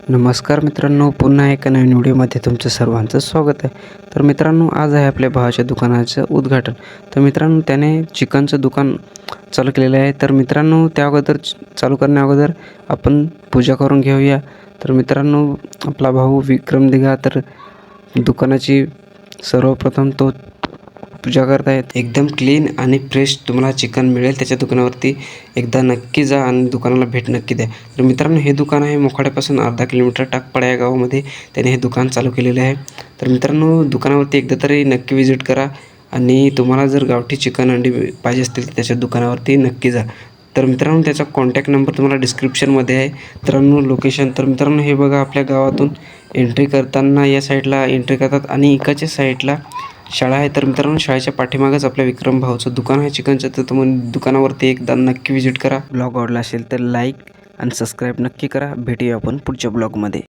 नमस्कार मित्रांनो, पुन्हा एका नवीन व्हिडिओमध्ये तुमचं सर्वांचं स्वागत आहे. तर मित्रांनो, आज आहे आपल्या भावाच्या दुकानाचं उद्घाटन. तर मित्रांनो, त्याने चिकनचं दुकान चालू केलेलं आहे. तर मित्रांनो, त्या अगोदर चालू करण्या अगोदर आपण पूजा करून घेऊया. तर मित्रांनो, आपला भाऊ विक्रम दिघा तर दुकानाची सर्वप्रथम तो पूजा करत आहेत. एकदम क्लीन आणि फ्रेश तुम्हाला चिकन मिळेल त्याच्या दुकानावरती. एकदा नक्की जा आणि दुकानाला भेट नक्की द्या. तर मित्रांनो, हे दुकान आहे मोखाड्यापासून अर्धा किलोमीटर टाकपाडा या गावामध्ये त्याने हे दुकान चालू केलेलं आहे. तर मित्रांनो, दुकानावरती एकदा तरी नक्की विजिट करा आणि तुम्हाला जर गावठी चिकन अंडी पाहिजे असतील तर त्याच्या दुकानावरती नक्की जा. तर मित्रांनो, त्याचा कॉन्टॅक्ट नंबर तुम्हाला डिस्क्रिप्शनमध्ये आहे. मित्रांनो, लोकेशन तर मित्रांनो, हे बघा आपल्या गावातून एंट्री करताना या साईडला एंट्री करतात आणि इकडच्या साईडला शाळा आहे. तर मित्रांनो, शाळेच्या पाठीमागच आपल्या विक्रम भाऊचं दुकान आहे चिकनचं. तर तुम्ही दुकानावरती एकदा नक्की विजिट करा. ब्लॉग आवडला असेल तर लाईक आणि सबस्क्राईब नक्की करा. भेटूया आपण पुढच्या ब्लॉगमध्ये.